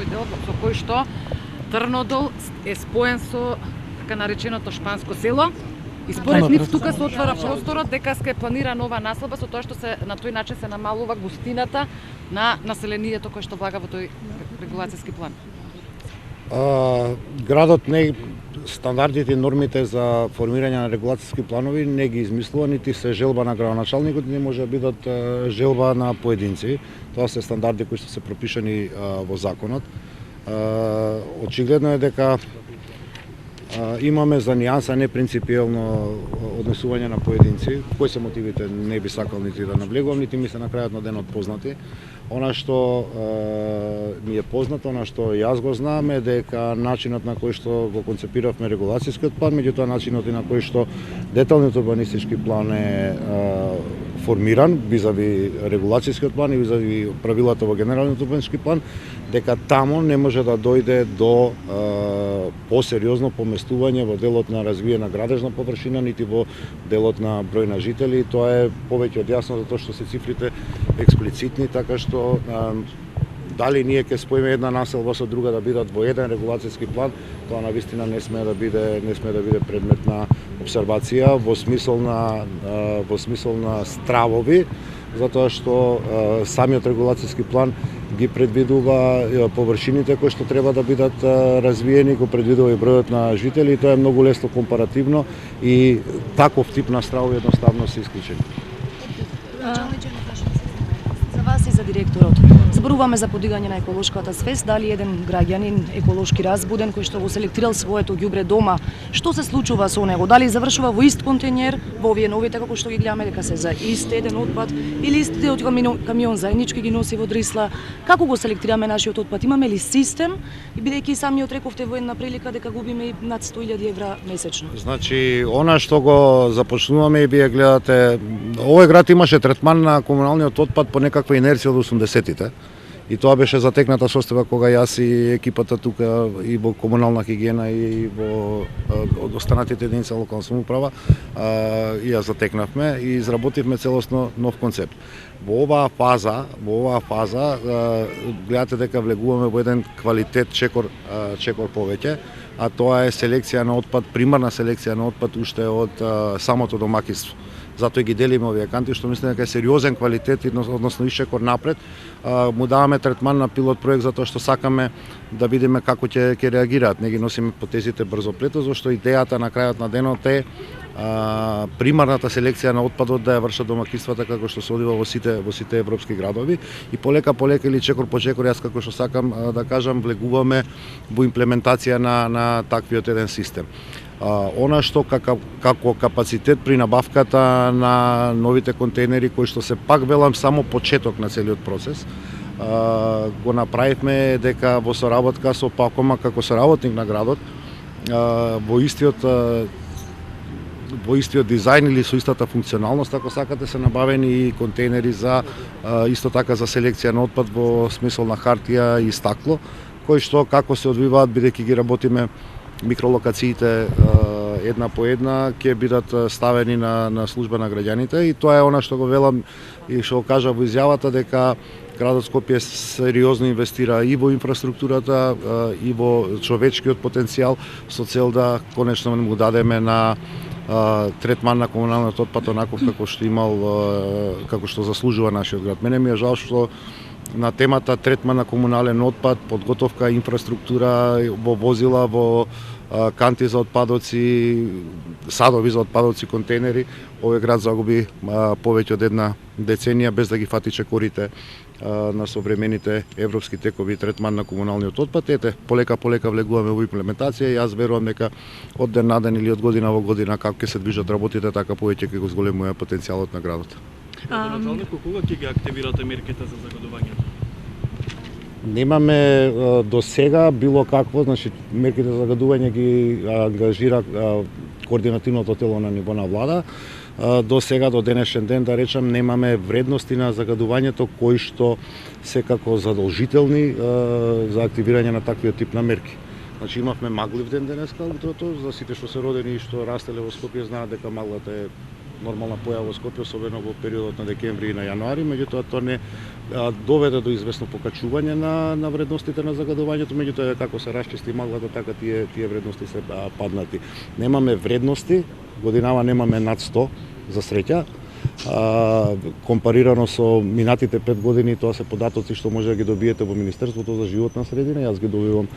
делот со кој што Трнодол е споен со така нареченото шпанско село. И според нив тука се отвара просторот дека се планира нова населба со тоа што се на тој начин се намалува густината на населението кој што влага во тој регулацијски план. Градот не стандардите и нормите за формирање на регулацијски планови не ги измислува, нити се желба на градоначалникот, не може да бидат желба на поединци. Тоа се стандарди кои што се пропишани во законот. Очигледно е дека имаме за нијанса не принципиелно однесување на поединци. Кои се мотивите не би сакал нити да наблегувам, нити ми се на крајот на денот познати. Она што ми е познато, она што јас го знам е дека начинот на кој што го концепиравме регулацијскиот план, меѓутоа начинот и на кој што деталниот урбанистички план е формиран визави регулацијскиот план и визави правилата во генералниот урбанистички план, дека таму не може да дојде до посериозно поместување во делот на развиена градежна површина, нити во делот на број на жители. Тоа е повеќе од јасно затоа што се цифрите експлицитни, така што дали ние ќе споиме една населба со друга да бидат во еден регулацијски план, тоа навистина не сме да биде предмет на обсервација во смисол на стравови, затоа што самиот регулацијски план ги предвидува површините кои што треба да бидат развиени, го предвидува и бројот на жители, и тоа е многу лесно компаративно и таков тип на стравови едноставно се исклучени. За вас и за директорот. Зборуваме за подигање на еколошката свест, дали еден граѓанин еколошки разбуден кој што го селектирал своето ѓубре дома, што се случува со него? Дали завршува во ист контејнер, во овие новите како што ги гледаме дека се за ист еден отпад, или истиот камион заеднички ги носи во Дрисла? Како го селектираме нашиот отпад? Имаме ли систем? И бидејќи самиот рековте во една прилика дека губиме и над 100.000 евра месечно. Значи, она што го започнуваме и вие гледате, овој град имаше третман на комуналниот отпад по некаква инерција од 80-тите. И тоа беше затекната состојба кога јас и екипата тука и во комунална хигиена и во останатите единици локална самоуправа и ја затекнавме и изработивме целосно нов концепт. Во оваа фаза гледате дека влегуваме во еден квалитет чекор повеќе, а тоа е селекција на отпад, примарна селекција на отпад уште од самото домаќинство. Затоа ги делиме овие канти, што мислам дека е сериозен квалитет, односно ишекор напред. Му даваме третман на пилот проект затоа што сакаме да видиме како ќе реагираат. Не ги носиме потезите брзо прето, зашто идејата на крајот на денот е примарната селекција на отпадот да ја вршат домаќинствата како што се одива во сите европски градови и полека или чекор по чекор јас како што сакам да кажам влегуваме во имплементација на таквиот еден систем. Она што како капацитет при набавката на новите контейнери кои што се пак велам само почеток на целиот процес, го направивме дека во соработка со Пакома како соработник на градот во истиот дизајн или со истата функционалност, ако сакате, се набавени и контейнери за исто така за селекција на отпад во смисол на хартија и стакло, кои што како се одвиваат бидејќи ги работиме микролокациите една по една ќе бидат ставени на служба на граѓаните и тоа е она што го велам и што го кажа во изјавата дека градот Скопје сериозно инвестира и во инфраструктурата и во човечкиот потенцијал со цел да конечно му дадеме на третман на комуналниот отпад онаков како што заслужува нашиот град. Мене ми е жал што на темата третман на комунален отпад, подготовка инфраструктура во возила, во канти за отпадоци, садови за отпадоци, контейнери, овој град загуби повеќе од една деценија без да ги фати чекорите на современите европски текови третман на комуналниот отпад. Ете, полека влегуваме во имплементација и јас верувам дека од ден на ден или од година во година како ќе се движат работите, така повеќе ќе го зголемува потенцијалот на градот. Градоначалник, кога ќе ги активирате мерките за загадувањето? Немаме до сега било какво, значи мерките за загадување ги ангажира координативното тело на ниво на влада. До сега, до денешен ден, да речам, немаме вредности на загадувањето кои што се како задолжителни за активирање на таквиот тип на мерки. Значи имавме маглив ден денеска утрото, за сите што се родени и што растеле во Скопје знаат дека маглата е нормална појава во Скопје, особено во периодот на декември и на јануари, меѓутоа тоа не доведе до известно покачување на вредностите на загадувањето, меѓутоа како се расчисти маглата, така тие вредности се паднати. Немаме вредности, годинава немаме над 100 за среќа. Компарирано со минатите 5 години, тоа се податоци што може да ги добиете во Министерството за животна средина, јас ги добивам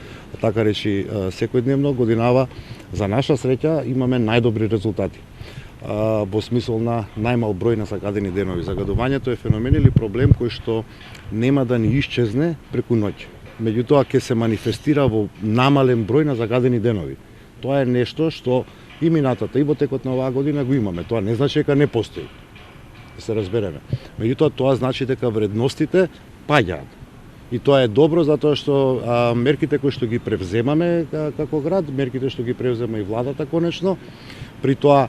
така речи секојдневно. Годинава за наша среќа имаме најдобри резултати. Во смисол на најмал број на загадени денови. Загадувањето е феномен или проблем кој што нема да ни исчезне преку ноќ. Меѓутоа ќе се манифестира во намален број на загадени денови. Тоа е нешто што и минатата и во текот на оваа година го имаме. Тоа не значи дека не постои. Да се разбереме. Меѓутоа тоа значи дека вредностите паѓаат. И тоа е добро затоа што мерките кои што ги превземаме како град, мерките што ги превзема и владата конечно, при тоа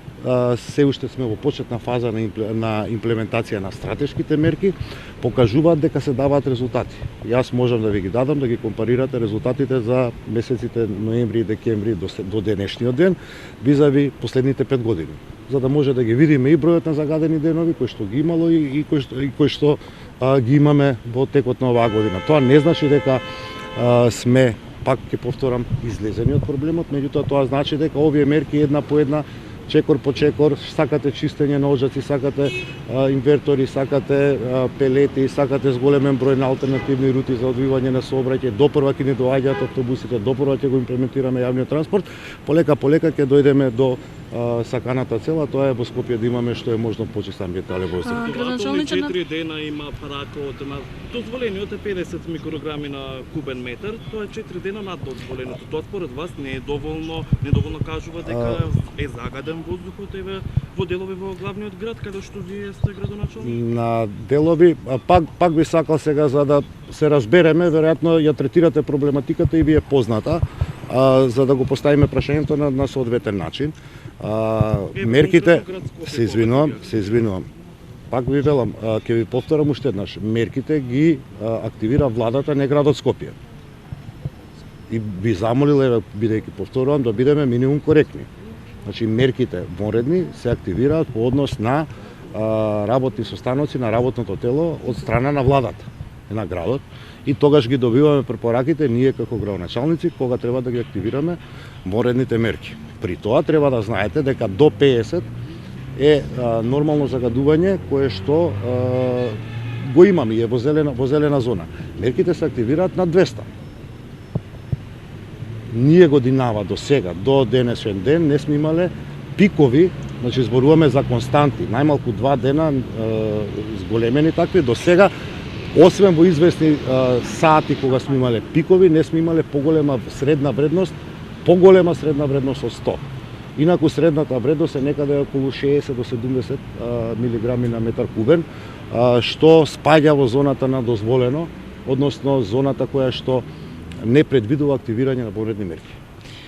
се уште сме во почетна фаза на имплементација на стратешките мерки, покажуваат дека се даваат резултати. Јас можам да ви ги дадам, да ги компарирате резултатите за месеците ноември и декември до денешниот ден, визави последните 5 години, за да може да ги видиме и бројот на загадени денови кои што ги имало и кои што ги имаме во текот на оваа година. Тоа не значи дека сме, пак ќе повторам, излезени од проблемот, меѓутоа тоа значи дека овие мерки една по една, чекор по чекор, сакате чистење на оджаци, сакате инвертори, сакате пелети, сакате зголемен број на алтернативни рути за одвивање на сообраќај, допрва ќе ни доаѓаат автобусите, допрва ќе го имплементираме јавниот транспорт, полека ќе дојдеме до саканата цела, тоа е во Скопје да имаме што е можно почист амбиентален воздух. Градоначалничот 4 дена има паракот, дозволениот е 50 микрограми на кубен метар, тоа е 4 дена над дозволеното. Тоа според вас не е доволно кажува дека е загаден воздухот еве во делови во главниот град каде што вие сте градоначалник? На делови пак би сакал сега за да се разбереме, веројатно ја третирате проблематиката и ви е позната, за да го поставиме прашањето на соодветен начин. Мерките, се извинувам. Пак ви велам, ќе ви повторам уште еднаш, мерките ги активира владата, не градот Скопје. И би замолил, бидејќи повторувам, да бидеме минимум коректни. Значи, мерките вонредни се активираат по однос на работни состаноци на работното тело од страна на владата на градот, и тогаш ги добиваме препораките ние како градоначалници кога треба да ги активираме вонредните мерки. При тоа треба да знаете дека до 50 е нормално загадување кое што го имаме и е во зелена зона. Мерките се активираат на 200. Ние годинава до сега, до денешен ден, не сме имале пикови, значи зборуваме за константи, најмалку 2 дена зголемени такви, до сега, освен во известни сати кога сме имале пикови, не сме имале поголема средна вредност од 100. Инаку средната вредност е некаде околу 60 до 70 милиграми на метар кубен, што спаѓа во зоната на дозволено, односно зоната која што не предвидува активирање на вонредни мерки.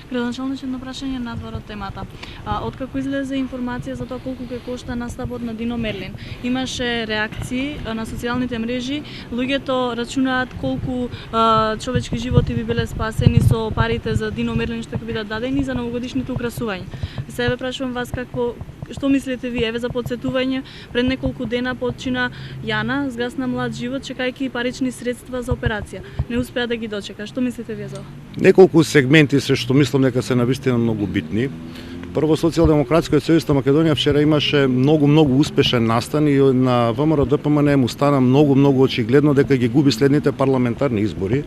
Градоначалничот на прашање надвор од темата. Откако излезе информација за тоа колку ќе кошта наставот на Дино Мерлин, имаше реакции на социјалните мрежи, луѓето рачунаат колку човечки животи би биле спасени со парите за Дино Мерлин што ќе бидат дадени за новогодишните украсувања. Себе прашувам вас што мислите вие? Еве за подсетување, пред неколку дена почина Јана, згасна млад живот, чекајќи парични средства за операција. Не успеа да ги дочека. Што мислите вие за ова? Неколку сегменти се што мислам дека се навистина многу битни. Прво, Социјалдемократскиот сојуз на Македонија вчера имаше многу успешен настан и на ВМРО ДПМН му стана многу очигледно дека ги губи следните парламентарни избори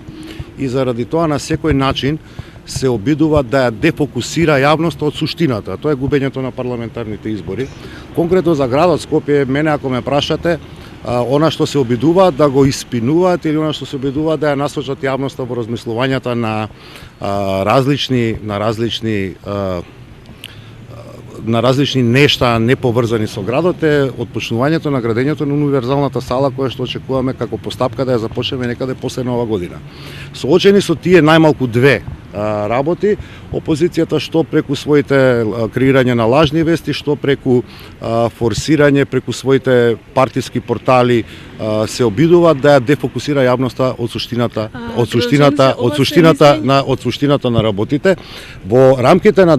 и заради тоа на секој начин се обидува да ја дефокусира јавноста од суштината. Тоа е губењето на парламентарните избори. Конкретно за градот Скопје, мене ако ме прашате, она што се обидуваат да го испинуваат или она што се обидуваат да ја насочат јавноста во размислувањата на различни нешта неповрзани со градот е отпочнувањето на градењето на универзалната сала која што очекуваме како постапка да ја започнеме некаде после Нова година. Соочени со тие најмалку две работи. Опозицијата што преку своите креирање на лажни вести, што преку форсирање, преку своите партиски портали се обидуваат да ја дефокусира јавноста од суштината на работите во рамките на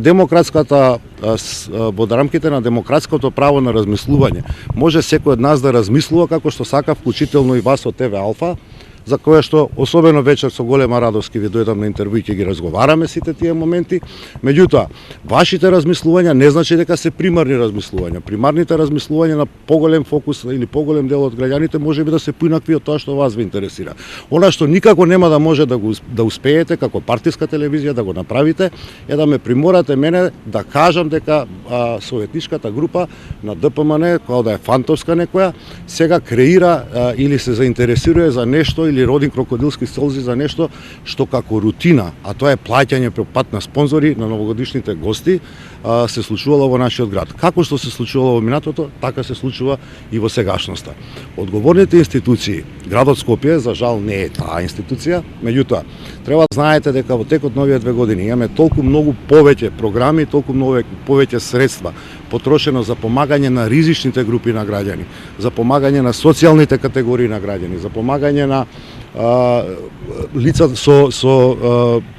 демократското право на размислување. Може секој од нас да размислува како што сака, вклучително и вас од ТВ Алфа, за кое што особено вечер со голема радост ќе ви дојдам на интервју и ќе ги разговараме сите тие моменти. Меѓутоа, вашите размислувања не значи дека се примарни размислувања. Примарните размислувања на поголем фокус или поголем дел од граѓаните може би да се поинакви од тоа што вас ви интересира. Она што никако нема да може да успеете како партиска телевизија да го направите е да ме приморате мене да кажам дека советничката група на ДПМН, која да е фантовска некоја, сега креира или се заинтересира за нешто или роди крокодилски солзи за нешто што како рутина, а тоа е плаќање по пат на спонзори на новогодишните гости, се случувало во нашиот град. Како што се случувало во минатото, така се случува и во сегашноста. Одговорните институции, градот Скопје, за жал не е таа институција, меѓутоа треба да знаете дека во текот на овие 2 години имаме толку многу повеќе програми, толку многу повеќе средства потрошено за помагање на ризичните групи на граѓани, за помагање на социјалните категории на граѓани, за помагање на лица со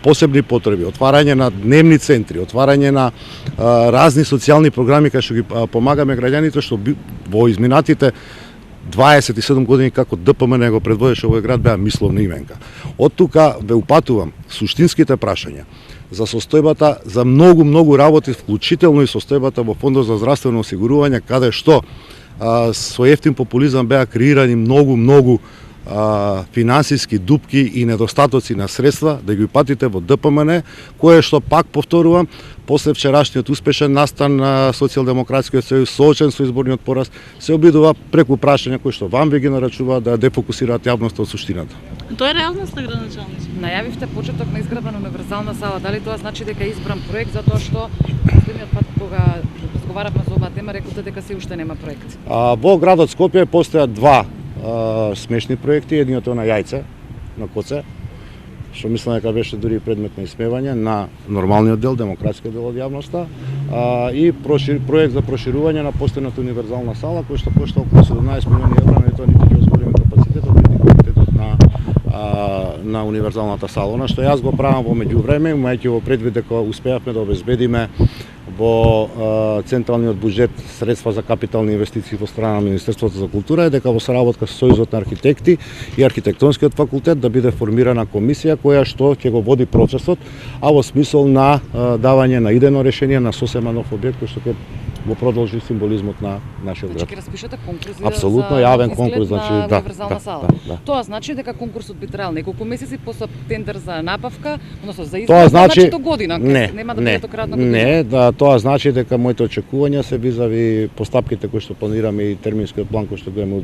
посебни потреби, отварање на дневни центри, отварање на разни социјални програми кај што ги помагаме граѓаните, што во изминатите 27 години како ДПМН го предводеше овој град беа мисловна именка. Од тука ве упатувам суштинските прашања за состојбата, за многу работи, вклучително и состојбата во Фондот за здравствено осигурување, каде што со ефтин популизам беа креирани многу финансиски дупки и недостатоци на средства, да ги упатите во ДПМН, кое што пак повторувам, после вчерашниот успешен настан на Социјалдемократскиот сојуз, соочен со изборниот пораз, се обидува преку прашања кои што вам ви ги нарачуваат да дефокусираат јавноста од суштината. Тоа е реалноста, градоначалник. Најавивте почеток на изградба на универзална сала. Дали тоа значи дека е избран проект, затоа што последниот пат кога разговаравме за оваа тема реколте дека се уште нема проект? Во градот Скопје постојат 2 смешни проекти, едниот е на Јајце, на Коце, што мислам дека беше дури предмет на исмевање на нормалниот дел, демократскиот дел од јавноста, и проект за проширување на постојната универзална сала, кој што кошта околу 17 милиони евра, не тоа нити ќе зголеми капацитетот, нити квалитетот на универзалната сала. Она што јас го правам во меѓувреме, имајќи во предвид дека успеавме да обезбедиме во централниот буџет средства за капитални инвестиции во страна на Министерството за култура, е дека во соработка со Сојузот на архитекти и архитектонскиот факултет да биде формирана комисија која што ќе го води процесот, а во смисол на давање на идејно решение на сосема нов објект кој што ќе го продолжи символизмот на нашиот град. Значи ќе распишете конкурс Апсолутно за јавен изглед конкурс, значи на да. универзална сала. Тоа значи дека конкурсот би траел неколку месеци, после тендер за набавка, односно за изглед, значи до година, нема да биде до крајот на година. Не, тоа значи дека моите очекувања се визави постапките кои што планираме и терминскиот план кој што го имаме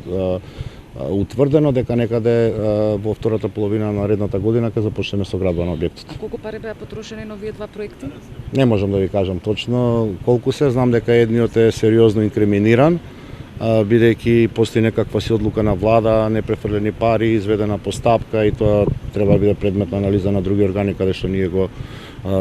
утврдено, дека некаде во втората половина на наредната година ќе започнеме со градба на објектот. А колку пари беа потрошени на овие 2 проекти? Не можам да ви кажам точно колку се, знам дека едниот е сериозно инкриминиран, бидејќи постои некаква си одлука на влада, непрефрлени пари, изведена постапка и тоа треба да биде предмет на анализа на други органи каде што ние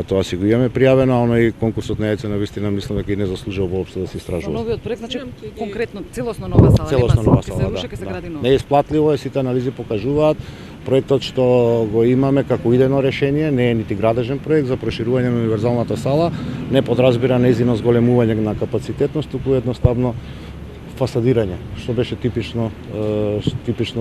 тоа си го имаме пријавено, а оној конкурсот на Јајце навистина мислам дека и не заслужува воопшто да се истражува. Новиот проект значи конкретно целосно нова сала, целосно нова сала, ќе се руши, ќе се гради нова. Не е исплатливо, сите анализи покажуваат проектот што го имаме како идејно решение не е нити градежен проект за проширување на универзалната сала, не подразбира нејзино зголемување на капацитетност, туку едноставно фасадирање, што беше типично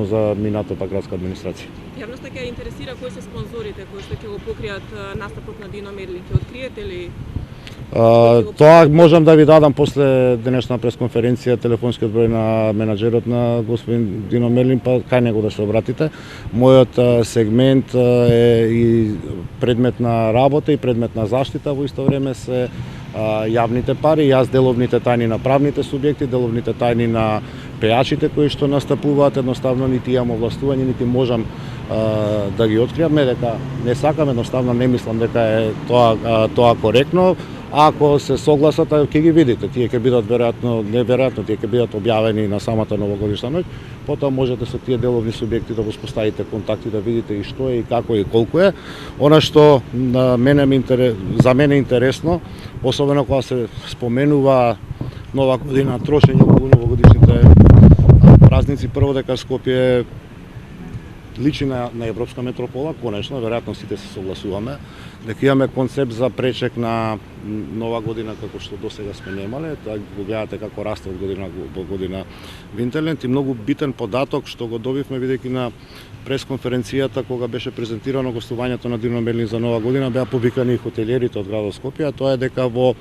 за минатата градска администрација. Јавноста ќе интересира кои се спонзорите кои што ќе го покријат настапот на Дино Мерлин, ќе откриете ли? Тоа можам да ви дадам после денешна пресконференција телефонскиот број на менаџерот на господин Дино Мерлин, па кај него да се обратите. Мојот сегмент е и предмет на работа и предмет на заштита, во исто време се јавните пари, јас деловните тајни на правните субјекти, деловните тајни на пејачите кои што настапуваат, едноставно нити имам овластување, нити можам да ги откријам, не дека не сакам, едноставно не мислам дека е тоа коректно, Ако се согласат, ќе ги видите. Тие ќе бидат неверојатно, тие ќе бидат објавени на самата новогодишна ноќ. Потоа можете со тие деловни субјекти да воспоставите контакти, да видите и што е, и како и колку е. Она што за мене е интересно, особено кога се споменува нова година, трошење во новогодишните празници, прво дека Скопје личи на европска метропола, конечно, веројатно сите се согласуваме, дека имаме концепт за пречек на нова година како што досега сме немале, тоа го гледате како расте од година во година Винтерленд, и многу битен податок што го добивме бидејќи на пресконференцијата кога беше презентирано гостувањето на Дино Мерлин за нова година, беа повикани и хотелиерите од градот Скопје, тоа е дека во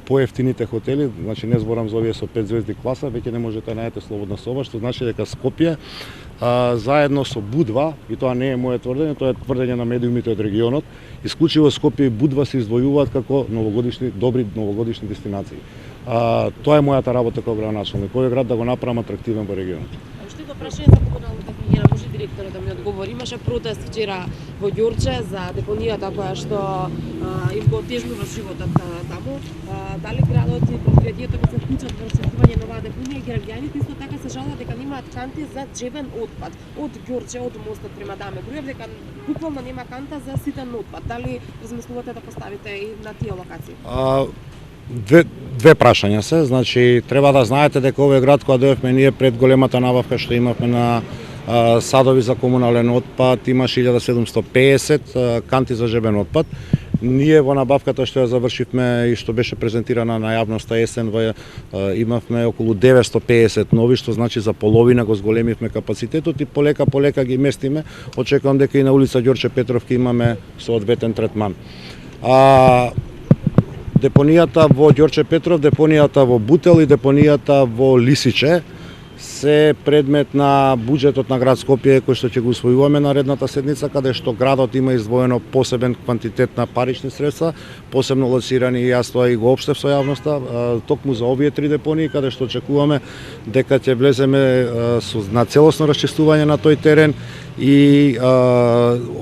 поевтините хотели, значи не зборам за овие со 5 звезди класа, веќе не можете да најдете слободна соба, што значи дека Скопје заедно со Будва, и тоа не е моје тврдење, тоа е тврдење на медиумите од регионот, исклучиво Скопје и Будва се издвојуваат како добри новогодишни дестинации. Тоа е мојата работа како градоначелник, овој град да го направам атрактивен во регионот. Уште едно прашање за комуналната хигиена, може директорот да ми одговори. Имаше протест вчера во Ѓурче за депонијата која што им го отежнува животот таму. Дали градот и предпријатието ќе се вклучат во осветлување на оваа депонија? Граѓаните исто така се жалат дека немаат канти за джебен отпад од Ѓурче, од мостот према Даме Груев, дека буквално нема канта за ситен отпад. Дали размислувате да поставите и на тие локации? Две прашања се, значи треба да знаете дека овој град кога дојавме ние пред големата набавка што имавме на садови за комунален отпад, имаше 1750 канти за жебен отпад. Ние во набавката што ја завршивме и што беше презентирана на јавноста есен, имавме околу 950 нови, што значи за половина го зголемивме капацитетот и полека ги местиме. Очекувам дека и на улица Ѓорче Петров ќе имаме соодветен третман. Депонијата во Ѓорче Петров, депонијата во Бутел и депонијата во Лисиче се предмет на буџетот на град Скопје кој што ќе го усвојуваме наредната седница, каде што градот има издвоено посебен квантитет на парични средства, посебно лоцирани, и јас тоа и го општев со јавноста, токму за овие три депонии, каде што очекуваме дека ќе влеземе на целосно расчистување на тој терен и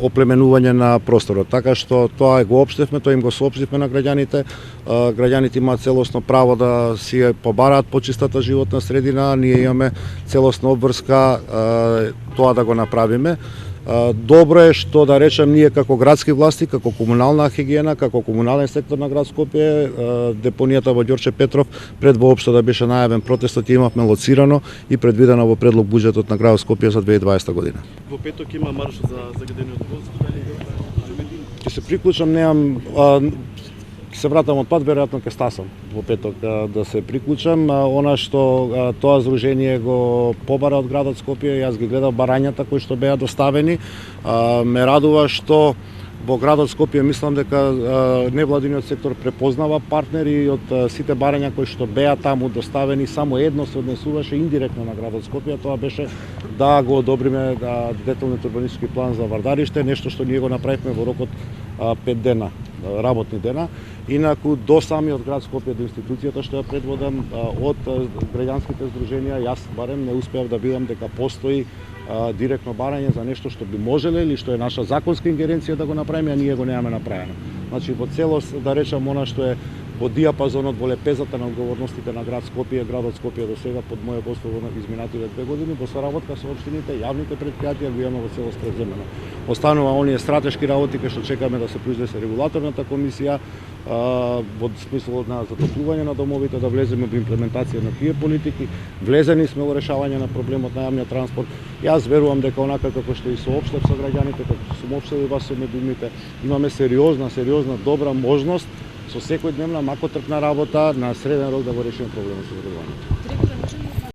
оплеменување на просторот. Така што тоа го општевме, тоа им го соопштивме на граѓаните. Граѓаните имаат целосно право да си побараат почистата животна средина, ние имаме целосна обврска тоа да го направиме. Добро е што, да речем, ние како градски власти, како комунална хигиена, како комунален сектор на град Скопје, депонијата во Ѓорче Петров пред воопшто да беше најавен протестот, имавме лоцирано и предвидено во предлог буџетот на град Скопје за 2020 година. Во петок има марш за загадениот воздух, дали ќе се приклучам, немам се вратам од пат, веројатно ќе стасам во петок да се приклучам. Она што тоа здружение го побара од градот Скопје, јас ги гледав барањата кои што беа доставени. Ме радува што во градот Скопје мислам дека невладиниот сектор препознава партнери и од сите барања кои што беа таму доставени, само едно се однесуваше индиректно на градот Скопје, тоа беше да го одобриме деталниот урбанистички план за Вардариште, нешто што ние го направивме во рокот 5 дена, работни дена. Инаку до самиот град Скопје, до институцијата што ја предводам, од граѓанските здруженија, јас барем не успеав да видам дека постои директно барање за нешто што би можеле или што е наша законска ингеренција да го направиме, а ние го немаме направено. Значи во целост, да речам, она што е во диапазонот, во лепезата на одговорностите на град Скопје, градот Скопје до сега под моје водство во изминативе 2 години, во соработка со општините, јавните предпријатија го имаме во целост преземено. Останува оние стратешки работи кои што чекаме да се произнесе регулаторната комисија, во смислот на затоплување на домовите, да влеземе во имплементација на тие политики. Влезени сме во решавање на проблемот на јавниот транспорт. Јас верувам дека онака како што и соопштев со граѓаните, како што сум општел и вас со медиумите, имаме сериозна, добра можност со секојдневна макотрпна работа на среден рок да го решиме проблемот со загорувањето.